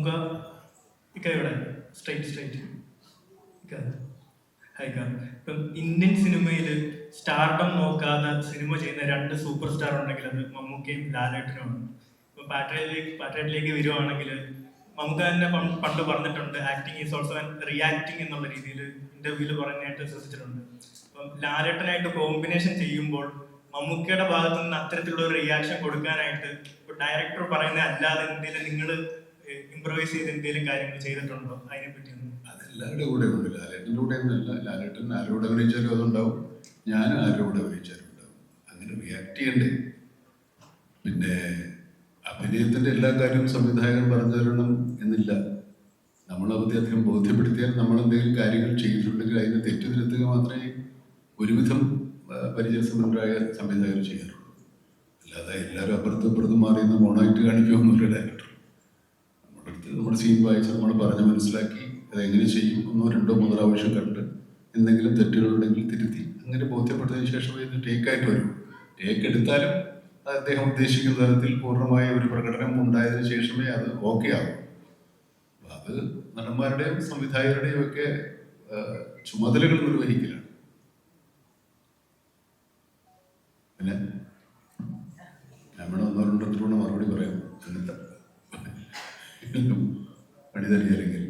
മമ്മൂക്ക ഇക്ക ഇവിടെ സ്ട്രൈറ്റ് ഹൈക്കാം. ഇപ്പം ഇന്ത്യൻ സിനിമയിൽ സ്റ്റാർഡം നോക്കാതെ സിനിമ ചെയ്യുന്ന രണ്ട് സൂപ്പർ സ്റ്റാർ ഉണ്ടെങ്കിൽ അത് മമ്മൂക്കയും ലാലേട്ടനുമാണ്. ഇപ്പൊ പാട്രിയറ്റിലേക്ക് വരുവാണെങ്കിൽ മമ്മൂക്ക തന്നെ പണ്ട് പറഞ്ഞിട്ടുണ്ട്, ആക്ടിങ് ഈസ് ഓൾസോ റിയാക്ടിങ് എന്നുള്ള രീതിയിൽ ഇന്റർവ്യൂവിൽ പറഞ്ഞായിട്ട് ശ്രദ്ധിച്ചിട്ടുണ്ട്. അപ്പം ലാലേട്ടനായിട്ട് കോമ്പിനേഷൻ ചെയ്യുമ്പോൾ മമ്മൂക്കയുടെ ഭാഗത്തു നിന്ന് അത്തരത്തിലുള്ള ഒരു റിയാക്ഷൻ കൊടുക്കാനായിട്ട് ഇപ്പൊ ഡയറക്ടർ പറയുന്നത് അല്ലാതെ എന്തെങ്കിലും നിങ്ങൾ ഇംപ്രവൈസ് ചെയ്ത് എന്തെങ്കിലും കാര്യങ്ങൾ ചെയ്തിട്ടുണ്ടോ? അതിനെ പറ്റിയൊന്നും. അതെല്ലാവരുടെ കൂടെ ഉണ്ട്. ലാലേട്ടൻ്റെ കൂടെ ഒന്നല്ല, ലാലേട്ടൻ ആരോട് അഭിനയിച്ചാലും അതുണ്ടാവും, ഞാൻ ആരോട് അഭിനയിച്ചാലും ഉണ്ടാവും. അങ്ങനെ റിയാക്ട് ചെയ്യണ്ടേ? പിന്നെ അഭിനയത്തിൻ്റെ എല്ലാ കാര്യവും സംവിധായകൻ പറഞ്ഞു തരണം എന്നില്ല. നമ്മളവധി അധികം ബോധ്യപ്പെടുത്തിയാൽ നമ്മളെന്തെങ്കിലും കാര്യങ്ങൾ ചെയ്തിട്ടുണ്ടെങ്കിൽ അതിനെ തെറ്റു തിരുത്തുക മാത്രമേ ഒരുവിധം പരിചയസമ്പന്നരായ സംവിധായകർ ചെയ്യാറുള്ളൂ. അല്ലാതെ എല്ലാവരും അപ്പുറത്തും മാറിയെന്ന് മോണായിട്ട് കാണിക്കുമെന്നൊരു ഡയറക്ടർ നമ്മുടെ അടുത്ത് നമ്മുടെ സീൻ വായിച്ച് നമ്മൾ പറഞ്ഞ് മനസ്സിലാക്കി അതെങ്ങനെ ചെയ്യും ഒന്നോ രണ്ടോ മൂന്നോ പ്രാവശ്യം കണ്ട് എന്തെങ്കിലും തെറ്റുകളുണ്ടെങ്കിൽ തിരുത്തി അങ്ങനെ ബോധ്യപ്പെട്ടതിന് ശേഷമേ ഇത് ടേക്കായിട്ട് വരും. ടേക്ക് എടുത്താലും അദ്ദേഹം ഉദ്ദേശിക്കുന്ന തരത്തിൽ പൂർണ്ണമായ ഒരു പ്രകടനം ഉണ്ടായതിനു ശേഷമേ അത് ഓക്കെ ആകും. അത് നടന്മാരുടെയും സംവിധായകരുടെയും ഒക്കെ ചുമതലകൾ നിർവഹിക്കലാണ്. പിന്നെ നമ്മൾ ഒന്നോ രണ്ടോ മറുപടി പറയാം, എന്നിട്ട് പണി തരികയില്ലെങ്കിൽ